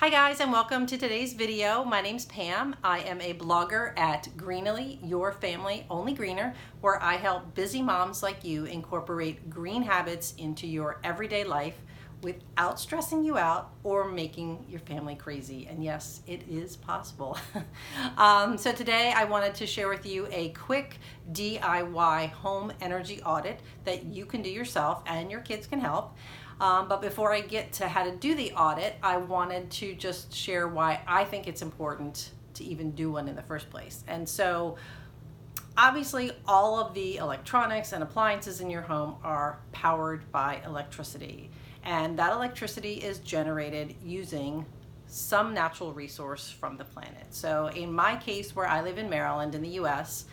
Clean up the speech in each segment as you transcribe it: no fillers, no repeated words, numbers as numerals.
Hi guys, and welcome to today's video. My name's Pam. I am a blogger at Greenly, Your Family Only Greener, where I help busy moms like you incorporate green habits into your everyday life without stressing you out or making your family crazy. And yes, it is possible. So today I wanted to share with you a quick DIY home energy audit that you can do yourself and your kids can help. But before I get to how to do the audit, I wanted to just share why I think it's important to even do one in the first place. And so obviously all of the electronics and appliances in your home are powered by electricity. And that electricity is generated using some natural resource from the planet. So in my case, where I live in Maryland in the US,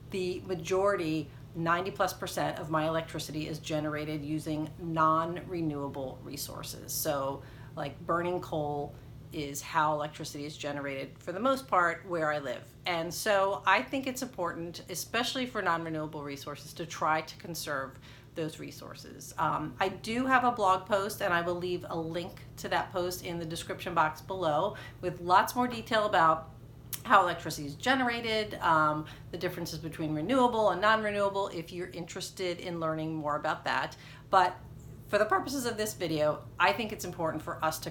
the majority 90+% of my electricity is generated using non-renewable resources. So like burning coal is how electricity is generated for the most part where I live. And so I think it's important, especially for non-renewable resources, to try to conserve those resources. I do have a blog post, and I will leave a link to that post in the description box below with lots more detail about how electricity is generated, the differences between renewable and non-renewable if you're interested in learning more about that. But for the purposes of this video, I think it's important for us to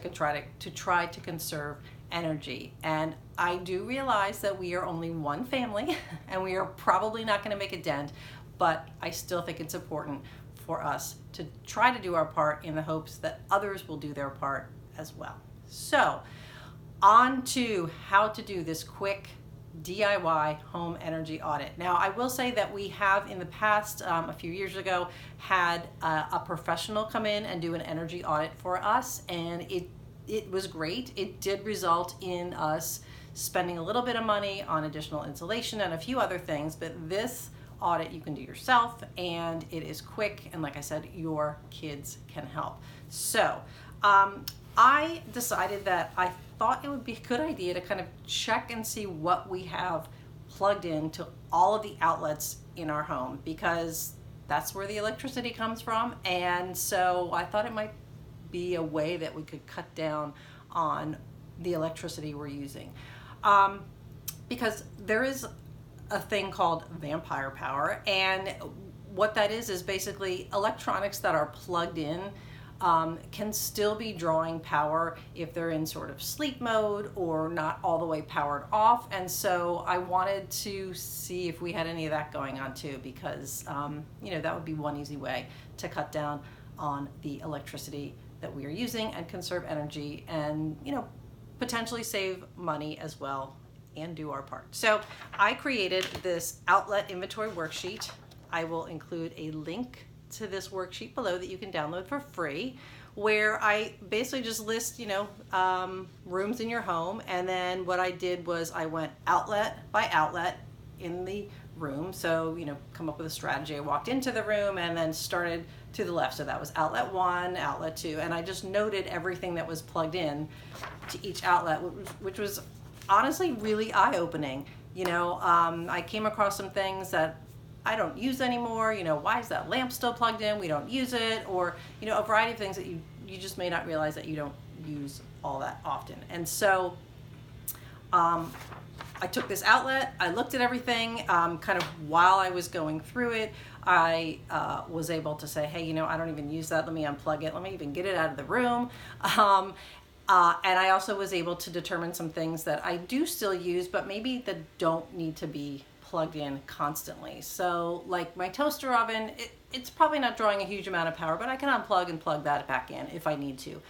try to conserve energy. And I do realize that we are only one family and we are probably not going to make a dent, but I still think it's important for us to try to do our part in the hopes that others will do their part as well. So on to how to do this quick DIY home energy audit. Now, I will say that we have in the past, a few years ago, had a professional come in and do an energy audit for us, and it was great. It did result in us spending a little bit of money on additional insulation and a few other things, but this audit you can do yourself, and it is quick, and like I said, your kids can help. So I decided that I thought it would be a good idea to kind of check and see what we have plugged into all of the outlets in our home, because that's where the electricity comes from. And so I thought it might be a way that we could cut down on the electricity we're using. Because there is a thing called vampire power, and what that is basically electronics that are plugged in can still be drawing power if they're in sort of sleep mode or not all the way powered off. And so I wanted to see if we had any of that going on too, because that would be one easy way to cut down on the electricity that we are using and conserve energy and potentially save money as well and do our part. So I created this outlet inventory worksheet. I will include a link to this worksheet below that you can download for free, where I basically just list rooms in your home. And then what I did was I went outlet by outlet in the room. So come up with a strategy. I walked into the room and then started to the left. So that was outlet 1, outlet 2, and I just noted everything that was plugged in to each outlet, which was honestly really eye-opening. I came across some things that I don't use anymore. Why is that lamp still plugged in? We don't use it. Or, a variety of things that you just may not realize that you don't use all that often. And so I took this outlet, I looked at everything, kind of while I was going through it. I was able to say, hey, I don't even use that. Let me unplug it. Let me even get it out of the room. And I also was able to determine some things that I do still use, but maybe that don't need to be plugged in constantly. So like my toaster oven, it's probably not drawing a huge amount of power, but I can unplug and plug that back in if I need to.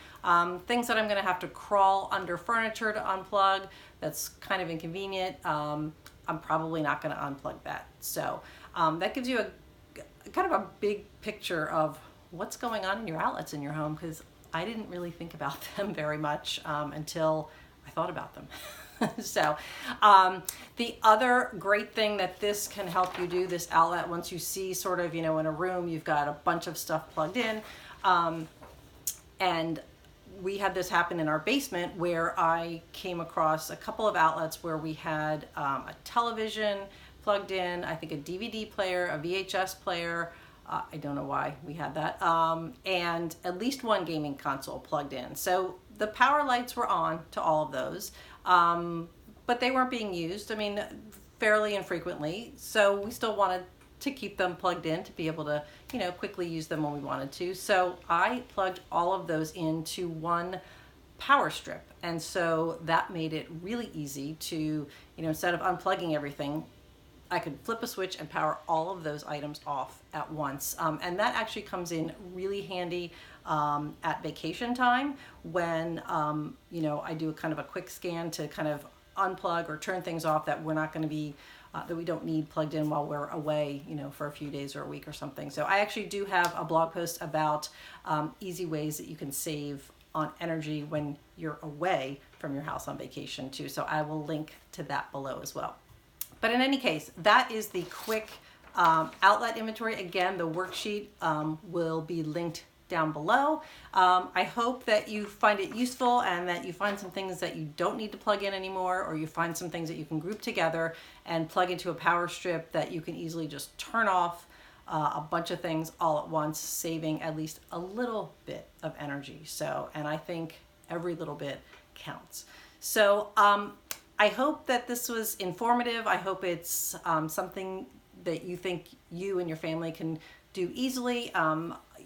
Things that I'm going to have to crawl under furniture to unplug, that's kind of inconvenient. I'm probably not going to unplug that. So that gives you a kind of a big picture of what's going on in your outlets in your home, because I didn't really think about them very much until I thought about them. So the other great thing that this can help you do, this outlet, once you see sort of, in a room, you've got a bunch of stuff plugged in. And we had this happen in our basement, where I came across a couple of outlets where we had a television plugged in, I think a DVD player, a VHS player, I don't know why we had that, and at least one gaming console plugged in. So the power lights were on to all of those, but they weren't being used, I mean, fairly infrequently. So we still wanted to keep them plugged in to be able to, you know, quickly use them when we wanted to. So I plugged all of those into one power strip. And so that made it really easy to, you know, instead of unplugging everything, I could flip a switch and power all of those items off at once. And that actually comes in really handy at vacation time when, you know, I do a kind of a quick scan to kind of unplug or turn things off that we're not going to be, that we don't need plugged in while we're away, you know, for a few days or a week or something. So I actually do have a blog post about easy ways that you can save on energy when you're away from your house on vacation too. So I will link to that below as well. But in any case, that is the quick outlet inventory. Again, the worksheet will be linked down below. I hope that you find it useful and that you find some things that you don't need to plug in anymore, or you find some things that you can group together and plug into a power strip that you can easily just turn off a bunch of things all at once, saving at least a little bit of energy. So, and I think every little bit counts. So, I hope that this was informative. I hope it's something that you think you and your family can do easily.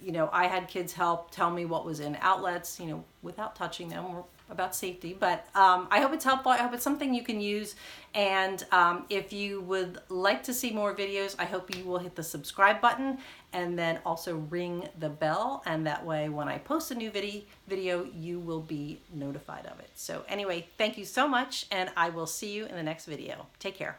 You know, I had kids help tell me what was in outlets, you know, without touching them. We're about safety, but I hope it's helpful. I hope it's something you can use. And if you would like to see more videos, I hope you will hit the subscribe button and then also ring the bell. And that way, when I post a new video, you will be notified of it. So anyway, thank you so much, and I will see you in the next video. Take care.